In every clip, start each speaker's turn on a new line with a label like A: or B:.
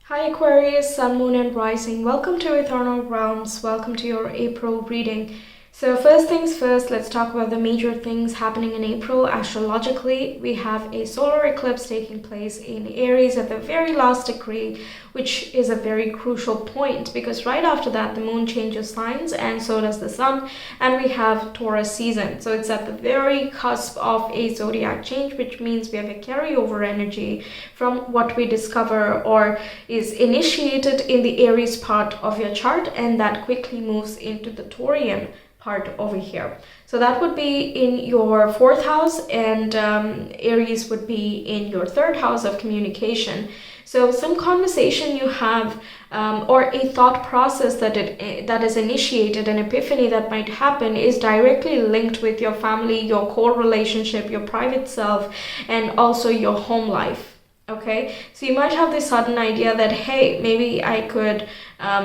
A: Hi Aquarius, Sun, Moon and Rising. Welcome to Ethernal Realms. Welcome to your April reading. So first things first, let's talk about the major things happening in April. Astrologically, we have a solar eclipse taking place in Aries at the very last degree, which is a very crucial point because right after that, the moon changes signs and so does the sun, and we have Taurus season. So it's at the very cusp of a zodiac change, which means we have a carryover energy from what we discover or is initiated in the Aries part of your chart, and that quickly moves into the Taurian part over here. So that would be in your fourth house, and Aries would be in your third house of communication. So some conversation you have or a thought process that is initiated, an epiphany that might happen, is directly linked with your family, your core relationship, your private self, and also your home life. Okay, so you might have this sudden idea that, hey, maybe I could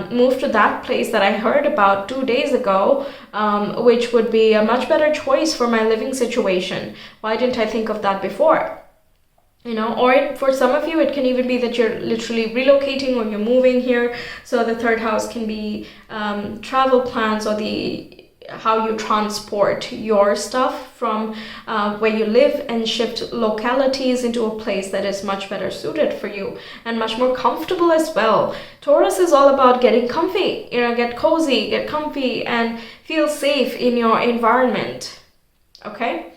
A: move to that place that I heard about 2 days ago, which would be a much better choice for my living situation. Why didn't I think of that before? Or for some of you, it can even be that you're literally relocating or you're moving here. So the third house can be travel plans or how you transport your stuff from where you live and shift localities into a place that is much better suited for you and much more comfortable as well. Taurus is all about getting comfy, get cozy, get comfy and feel safe in your environment. Okay?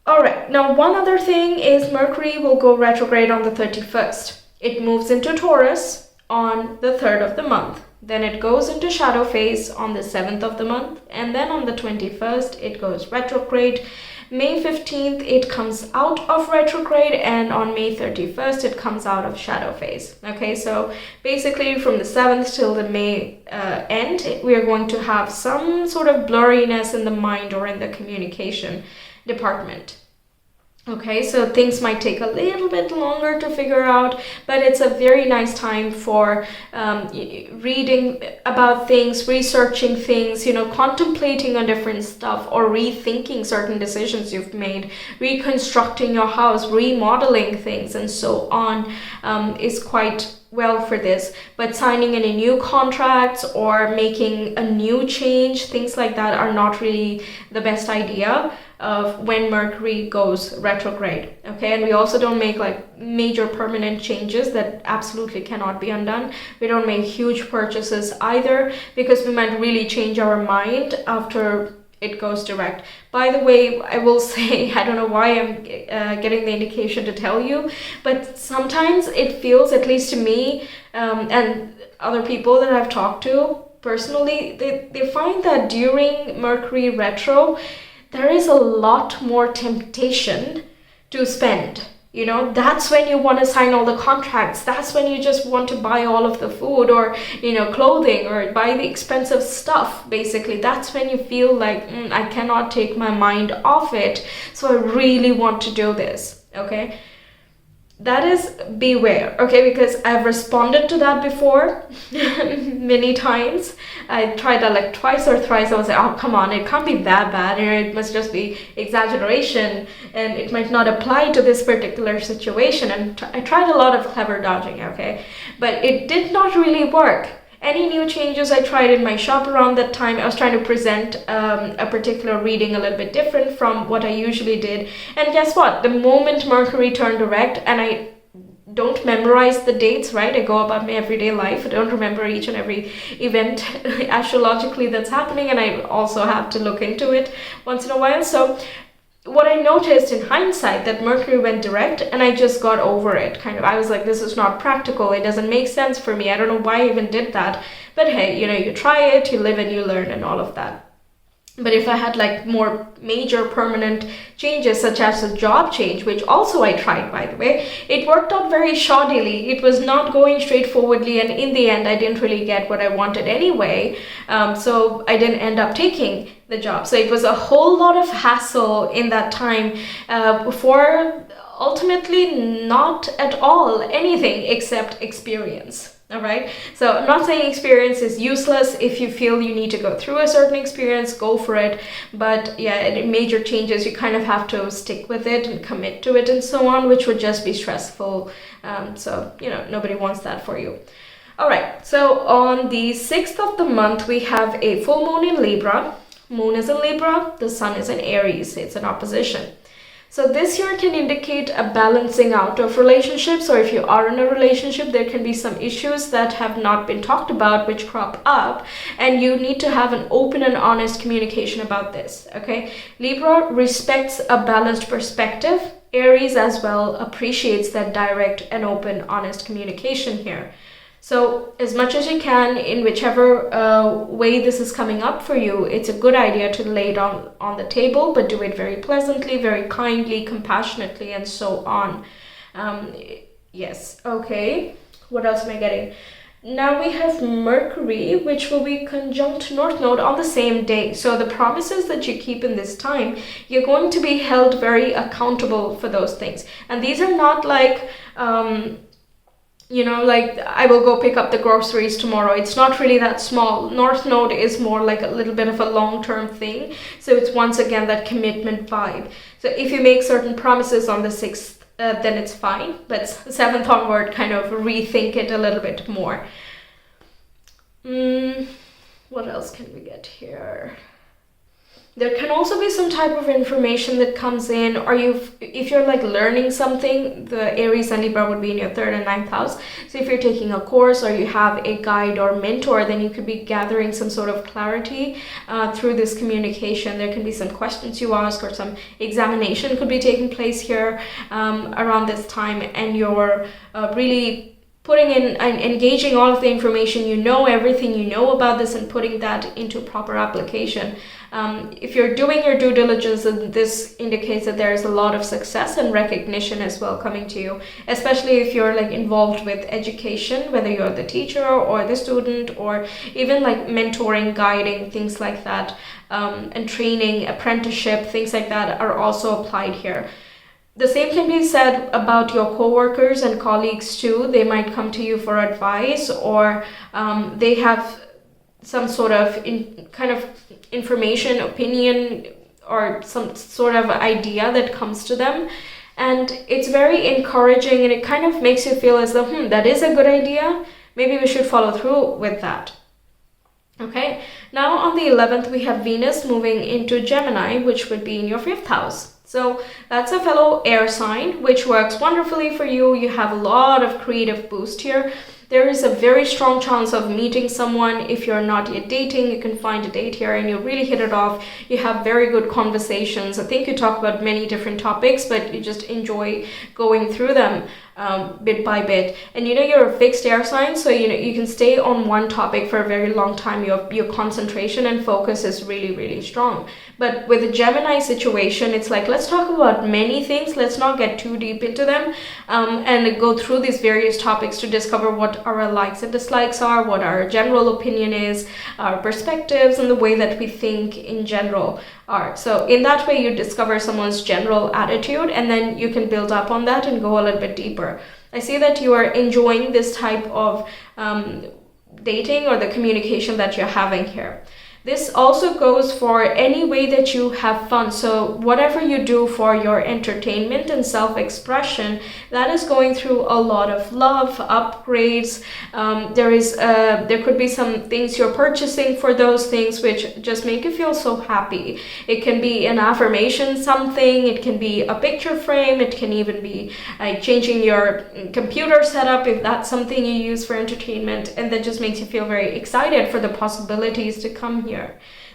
A: All right, now one other thing is Mercury will go retrograde on the 31st. It moves into Taurus on the 3rd of the month. Then it goes into shadow phase on the 7th of the month, and then on the 21st it goes retrograde. May 15th it comes out of retrograde, and on May 31st it comes out of shadow phase. Okay, so basically from the 7th till the May end, we are going to have some sort of blurriness in the mind or in the communication department. Okay, so things might take a little bit longer to figure out, but it's a very nice time for reading about things, researching things, contemplating on different stuff or rethinking certain decisions you've made, reconstructing your house, remodeling things and so on is quite well for this. But signing any new contracts or making a new change, things like that are not really the best idea of when Mercury goes retrograde. Okay, and we also don't make like major permanent changes that absolutely cannot be undone. We don't make huge purchases either because we might really change our mind after it goes direct. By the way, I will say, I don't know why I'm getting the indication to tell you, but sometimes it feels, at least to me and other people that I've talked to personally, they find that during Mercury retro, there is a lot more temptation to spend. That's when you want to sign all the contracts. That's when you just want to buy all of the food or, clothing or buy the expensive stuff. Basically, that's when you feel like, I cannot take my mind off it. So I really want to do this. Okay. That is beware, okay, because I've responded to that before many times. I tried that like twice or thrice. I was like, oh, come on, it can't be that bad, it must just be exaggeration and it might not apply to this particular situation. And I tried a lot of clever dodging, okay, but it did not really work. Any new changes I tried in my shop around that time, I was trying to present a particular reading a little bit different from what I usually did. And guess what? The moment Mercury turned direct, and I don't memorize the dates, right? I go about my everyday life. I don't remember each and every event astrologically that's happening, and I also have to look into it once in a while. So what I noticed in hindsight, that Mercury went direct and I just got over it. I was like, this is not practical. It doesn't make sense for me. I don't know why I even did that. But hey, you try it, you live and you learn and all of that. But if I had like more major permanent changes, such as a job change, which also I tried, by the way, it worked out very shoddily. It was not going straightforwardly, and in the end, I didn't really get what I wanted anyway. So I didn't end up taking the job. So it was a whole lot of hassle in that time for ultimately not at all anything except experience. All right. So I'm not saying experience is useless. If you feel you need to go through a certain experience, go for it. But yeah, major changes, you kind of have to stick with it and commit to it and so on, which would just be stressful. So, nobody wants that for you. All right. So on the 6th of the month, we have a full moon in Libra. Moon is in Libra. The sun is in Aries. It's an opposition. So this year can indicate a balancing out of relationships, or if you are in a relationship, there can be some issues that have not been talked about which crop up, and you need to have an open and honest communication about this, okay? Libra respects a balanced perspective. Aries as well appreciates that direct and open, honest communication here. So as much as you can, in whichever way this is coming up for you, it's a good idea to lay it on the table, but do it very pleasantly, very kindly, compassionately, and so on. Yes, okay. What else am I getting? Now we have Mercury, which will be conjunct North Node on the same day. So the promises that you keep in this time, you're going to be held very accountable for those things. And these are not like... like I will go pick up the groceries tomorrow. It's not really that small. North Node is more like a little bit of a long-term thing. So it's once again that commitment vibe. So if you make certain promises on the 6th, then it's fine. But 7th onward, kind of rethink it a little bit more. What else can we get here? There can also be some type of information that comes in, or if you're like learning something, the Aries and Libra would be in your 3rd and 9th house. So if you're taking a course or you have a guide or mentor, then you could be gathering some sort of clarity through this communication. There can be some questions you ask, or some examination could be taking place here around this time, and you're really putting in and engaging all of the information, everything you know about this, and putting that into proper application. If you're doing your due diligence, then this indicates that there is a lot of success and recognition as well coming to you, especially if you're like involved with education, whether you're the teacher or the student, or even like mentoring, guiding, things like that, and training, apprenticeship, things like that are also applied here. The same can be said about your coworkers and colleagues too. They might come to you for advice, or they have some sort of kind of information, opinion, or some sort of idea that comes to them. And it's very encouraging, and it kind of makes you feel as though, that is a good idea. Maybe we should follow through with that. Okay, now on the 11th, we have Venus moving into Gemini, which would be in your 5th house. So that's a fellow air sign, which works wonderfully for you. You have a lot of creative boost here. There is a very strong chance of meeting someone. If you're not yet dating, you can find a date here and you really hit it off. You have very good conversations. I think you talk about many different topics, but you just enjoy going through them bit by bit. And you're a fixed air sign, so you can stay on one topic for a very long time. Your concentration and focus is really, really strong. But with the Gemini situation, it's like, let's talk about many things. Let's not get too deep into them, and go through these various topics to discover what our likes and dislikes are, what our general opinion is, our perspectives, and the way that we think in general are. So in that way, you discover someone's general attitude, and then you can build up on that and go a little bit deeper. I see that you are enjoying this type of dating, or the communication that you're having here. This also goes for any way that you have fun. So whatever you do for your entertainment and self-expression, that is going through a lot of love, upgrades. There could be some things you're purchasing for those things which just make you feel so happy. It can be an affirmation, something. It can be a picture frame. It can even be changing your computer setup if that's something you use for entertainment, and that just makes you feel very excited for the possibilities to come here.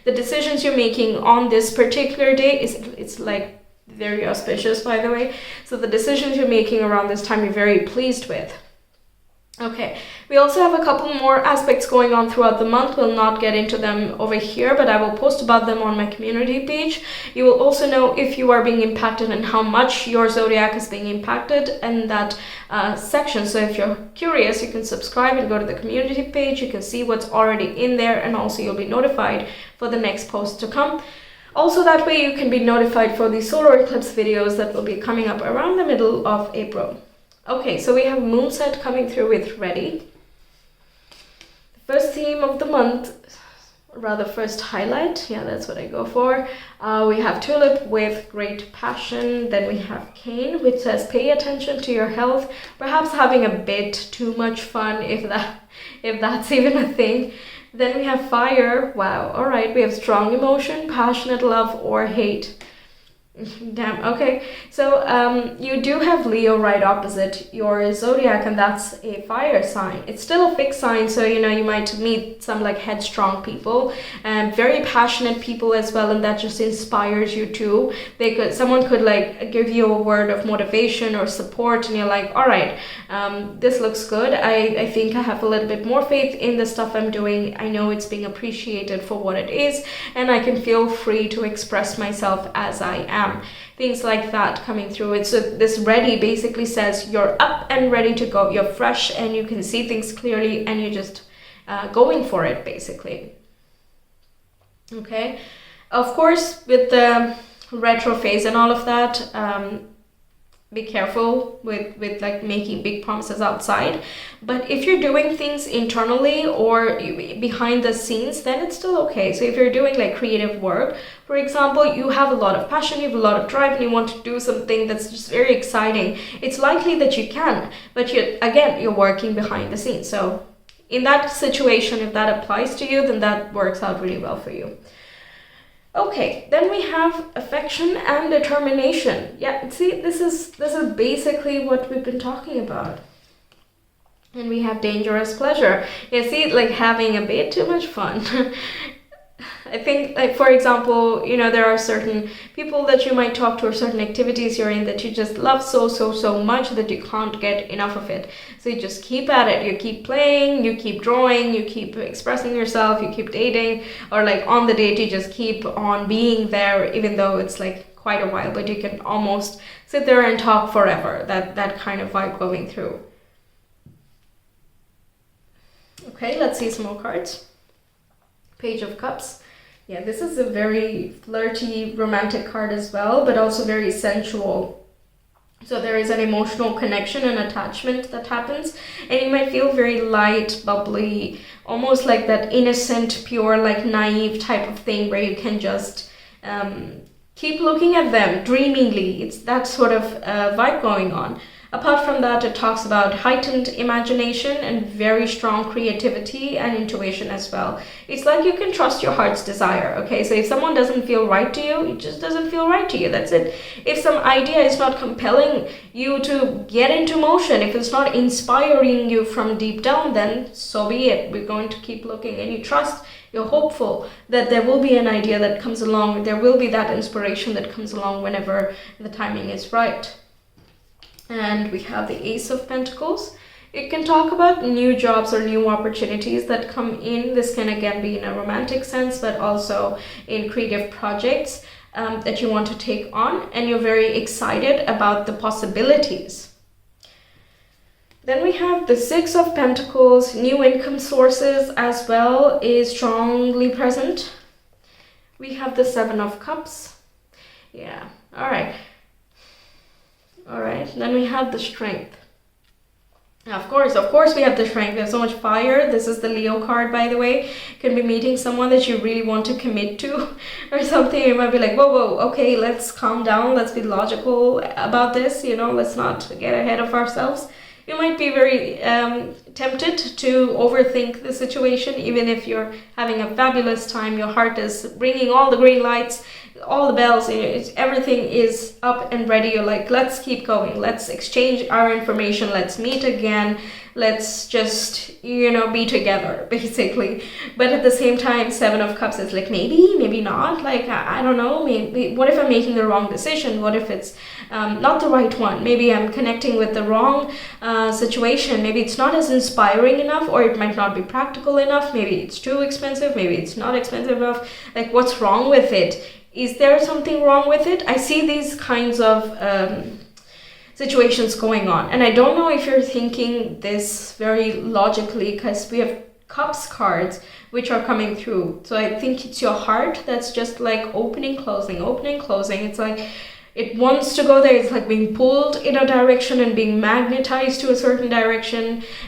A: The decisions you're making on this particular day it's like very auspicious, by the way. So the decisions you're making around this time, you're very pleased with. Okay, we also have a couple more aspects going on throughout the month. We'll not get into them over here, but I will post about them on my community page. You will also know if you are being impacted and how much your zodiac is being impacted in that section. So if you're curious, you can subscribe and go to the community page. You can see what's already in there, and also you'll be notified for the next post to come. Also, that way you can be notified for the solar eclipse videos that will be coming up around the middle of April. Okay, so we have Moonset coming through with Ready. First theme of the month, rather first highlight, yeah, that's what I go for. We have tulip with great passion. Then we have cane, which says pay attention to your health, perhaps having a bit too much fun, if that's even a thing. Then we have fire. Wow, all right, we have strong emotion, passionate love or hate. Damn, okay. So you do have Leo right opposite your zodiac, and that's a fire sign. It's still a fixed sign, so you might meet some like headstrong people and very passionate people as well, and that just inspires you too. Someone could like give you a word of motivation or support, and you're like, all right, this looks good. I think I have a little bit more faith in the stuff I'm doing. I know it's being appreciated for what it is, and I can feel free to express myself as I am. Things like that coming through it. So this ready basically says you're up and ready to go. You're fresh and you can see things clearly, and you're just going for it basically. Okay. Of course, with the retro phase and all of that, be careful with like making big promises outside. But if you're doing things internally or behind the scenes, then it's still okay. So if you're doing like creative work, for example, you have a lot of passion, you have a lot of drive, and you want to do something that's just very exciting, it's likely that you can, but you're working behind the scenes. So in that situation, if that applies to you, then that works out really well for you. Okay, then we have affection and determination. Yeah, see, this is basically what we've been talking about. And we have dangerous pleasure. You see, like having a bit too much fun. I think, like, for example, there are certain people that you might talk to, or certain activities you're in that you just love so much that you can't get enough of it. So you just keep at it. You keep playing, you keep drawing, you keep expressing yourself, you keep dating, or like on the date, you just keep on being there, even though it's like quite a while, but you can almost sit there and talk forever. That kind of vibe going through. Okay, let's see some more cards. Page of Cups. Yeah, this is a very flirty, romantic card as well, but also very sensual. So there is an emotional connection and attachment that happens, and you might feel very light, bubbly, almost like that innocent, pure, like naive type of thing where you can just keep looking at them dreamingly. It's that sort of vibe going on. Apart from that, it talks about heightened imagination and very strong creativity and intuition as well. It's like you can trust your heart's desire, okay? So if someone doesn't feel right to you, it just doesn't feel right to you. That's it. If some idea is not compelling you to get into motion, if it's not inspiring you from deep down, then so be it. We're going to keep looking, and you trust, you're hopeful that there will be an idea that comes along. There will be that inspiration that comes along whenever the timing is right. And we have the Ace of Pentacles. It can talk about new jobs or new opportunities that come in. This can again be in a romantic sense, but also in creative projects that you want to take on, and you're very excited about the possibilities. Then we have the Six of Pentacles. New income sources as well is strongly present. We have the Seven of Cups. Yeah, all right. All right, then we have the Strength. Of course we have the Strength. We have so much fire. This is the Leo card, by the way. You can be meeting someone that you really want to commit to or something. You might be like, whoa, okay, let's calm down. Let's be logical about this. Let's not get ahead of ourselves. You might be very tempted to overthink the situation, even if you're having a fabulous time. Your heart is ringing all the green lights, all the bells, everything is up and ready. You're like, let's keep going. Let's exchange our information. Let's meet again. Let's just, be together, basically. But at the same time, Seven of Cups is like, maybe not. Like, I don't know. Maybe, what if I'm making the wrong decision? What if it's not the right one? Maybe I'm connecting with the wrong situation. Maybe it's not as inspiring enough, or it might not be practical enough. Maybe it's too expensive. Maybe it's not expensive enough. Like, what's wrong with it? Is there something wrong with it? I see these kinds of situations going on, and I don't know if you're thinking this very logically, because we have Cups cards which are coming through. So I think it's your heart that's just like opening, closing. It's like it wants to go there. It's like being pulled in a direction and being magnetized to a certain direction.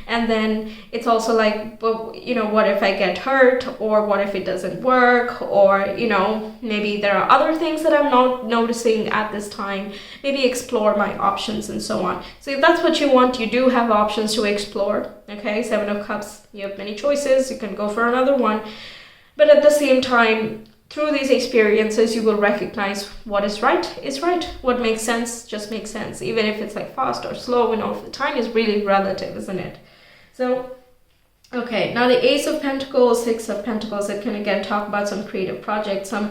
A: And then it's also like, well, you know, what if I get hurt, or what if it doesn't work, or, you know, maybe there are other things that I'm not noticing at this time. Maybe explore my options and so on. So if that's what you want, you do have options to explore. Okay, Seven of Cups, you have many choices. You can go for another one. But at the same time, through these experiences, you will recognize what is right is right. What makes sense just makes sense. Even if it's like fast or slow, and all the time is really relative, isn't it? So, okay, now the Ace of Pentacles, Six of Pentacles, it can again talk about some creative projects. Some,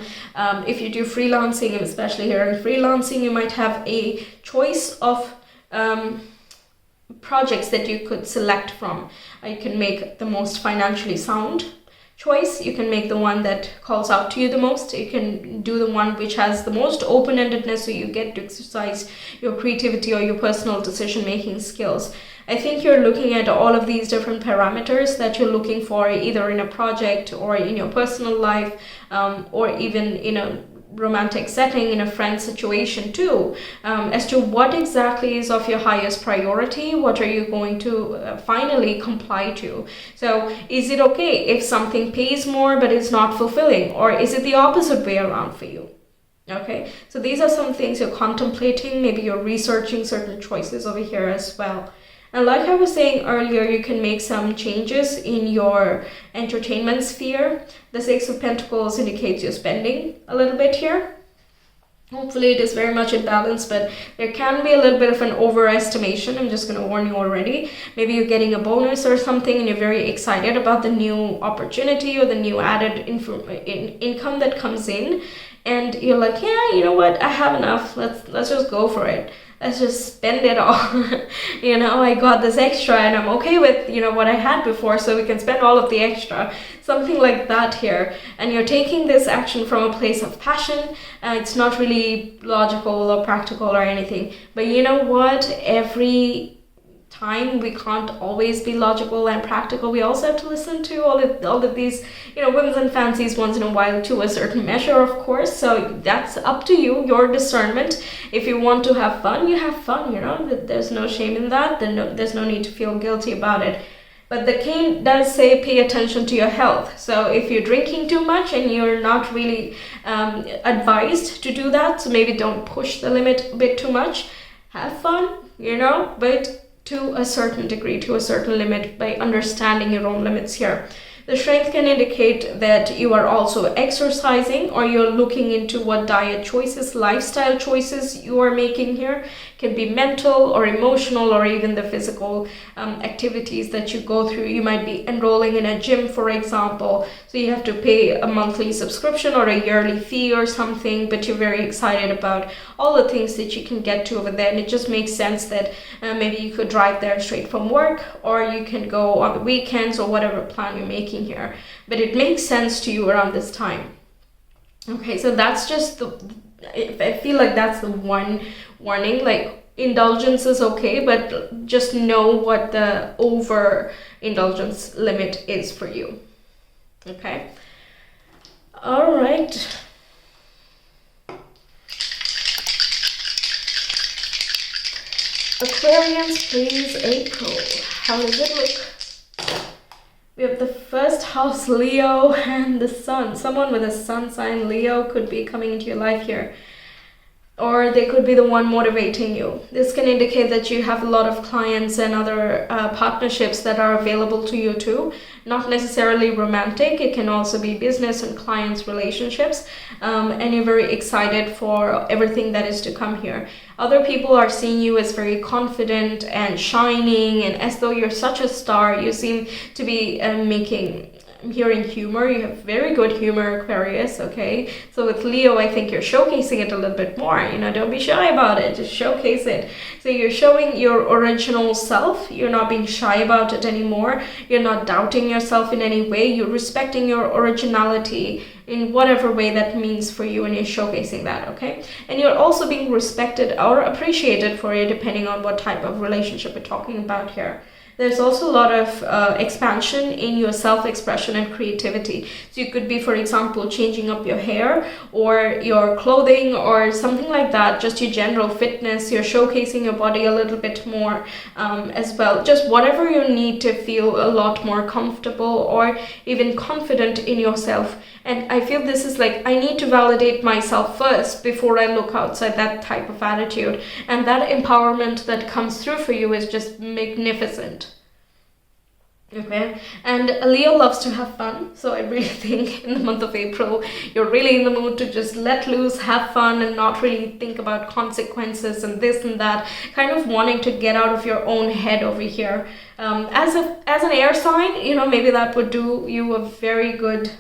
A: if you do freelancing, and especially here in freelancing, you might have a choice of projects that you could select from. You can make the most financially sound choice. You can make the one that calls out to you the most. You can do the one which has the most open-endedness, so you get to exercise your creativity or your personal decision-making skills. I think you're looking at all of these different parameters that you're looking for, either in a project or in your personal life, or even in a romantic setting, in a friend situation too, as to what exactly is of your highest priority. What are you going to finally comply to? So is it okay if something pays more but it's not fulfilling, or is it the opposite way around for you? Okay, so these are some things you're contemplating. Maybe you're researching certain choices over here as well. And like I was saying earlier, you can make some changes in your entertainment sphere. The Six of Pentacles indicates you're spending a little bit here. Hopefully it is very much in balance, but there can be a little bit of an overestimation. I'm just going to warn you already. Maybe you're getting a bonus or something and you're very excited about the new opportunity or the new added income that comes in. And you're like, yeah, you know what? I have enough. Let's just go for it. Let's just spend it all. You know, I got this extra and I'm okay with, you know, what I had before, so we can spend all of the extra. Something like that here. And you're taking this action from a place of passion. It's not really logical or practical or anything. But you know what? Every time we can't always be logical and practical. We also have to listen to all of these, you know, whims and fancies once in a while, to a certain measure, of course. So that's up to you, your discernment. If you want to have fun, you have fun, you know. There's no shame in that. There's no need to feel guilty about it. But the king does say pay attention to your health. So if you're drinking too much and you're not really advised to do that, so maybe don't push the limit a bit too much. Have fun, you know, but to a certain degree, to a certain limit, by understanding your own limits here. The strength can indicate that you are also exercising, or you're looking into what diet choices, lifestyle choices you are making here. Can be mental or emotional, or even the physical activities that you go through. You might be enrolling in a gym, for example, so you have to pay a monthly subscription or a yearly fee or something, but you're very excited about all the things that you can get to over there, and it just makes sense that maybe you could drive there straight from work, or you can go on the weekends, or whatever plan you're making here. But it makes sense to you around this time. Okay, so that's just I feel like that's the one warning. Like, indulgence is okay, but just know what the over indulgence limit is for you. Okay, all right. Aquarians, please, April. How does it look? We have the first house, Leo, and the sun. Someone with a sun sign Leo could be coming into your life here. Or they could be the one motivating you. This can indicate that you have a lot of clients and other partnerships that are available to you too. Not necessarily romantic. It can also be business and clients relationships. And you're very excited for everything that is to come here. Other people are seeing you as very confident and shining, and as though you're such a star. You seem to be I'm hearing humor. You have very good humor, Aquarius, okay? So with Leo, I think you're showcasing it a little bit more. You know, don't be shy about it. Just showcase it. So you're showing your original self. You're not being shy about it anymore. You're not doubting yourself in any way. You're respecting your originality in whatever way that means for you, and you're showcasing that, okay? And you're also being respected or appreciated for it, depending on what type of relationship we're talking about here. There's also a lot of expansion in your self-expression and creativity. So you could be, for example, changing up your hair or your clothing or something like that, just your general fitness. You're showcasing your body a little bit more as well. Just whatever you need to feel a lot more comfortable or even confident in yourself. And I feel this is like, I need to validate myself first before I look outside, that type of attitude. And that empowerment that comes through for you is just magnificent. Okay, and Leo loves to have fun, so I really think in the month of April you're really in the mood to just let loose, have fun, and not really think about consequences and this and that, kind of wanting to get out of your own head over here. As an air sign, you know, maybe that would do you a very good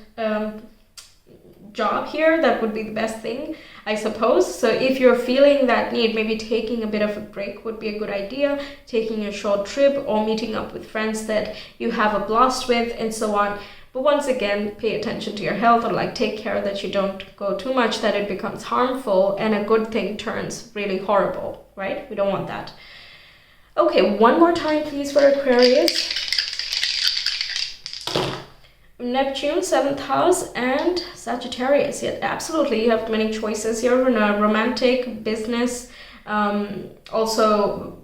A: job here. That would be the best thing, I suppose. So if you're feeling that need, maybe taking a bit of a break would be a good idea, taking a short trip or meeting up with friends that you have a blast with and so on. But once again, pay attention to your health, or like take care that you don't go too much that it becomes harmful and a good thing turns really horrible, right? We don't want that. Okay, one more time please for Aquarius. Neptune, 7th house, and Sagittarius. Yeah, absolutely, you have many choices here in a romantic, business, also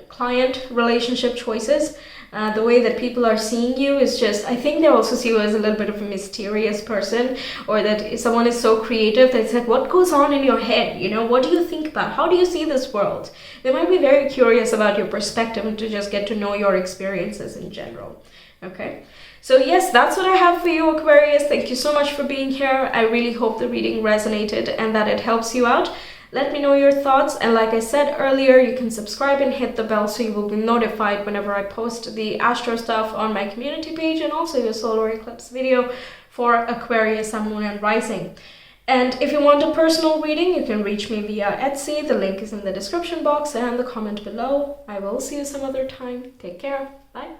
A: client relationship choices. The way that people are seeing you is just, I think they also see you as a little bit of a mysterious person, or that someone is so creative that it's like, what goes on in your head? You know, what do you think about? How do you see this world? They might be very curious about your perspective and to just get to know your experiences in general. Okay. So yes, that's what I have for you, Aquarius. Thank you so much for being here. I really hope the reading resonated and that it helps you out. Let me know your thoughts. And like I said earlier, you can subscribe and hit the bell so you will be notified whenever I post the astro stuff on my community page, and also your solar eclipse video for Aquarius, Sun, Moon, and Rising. And if you want a personal reading, you can reach me via Etsy. The link is in the description box and the comment below. I will see you some other time. Take care. Bye.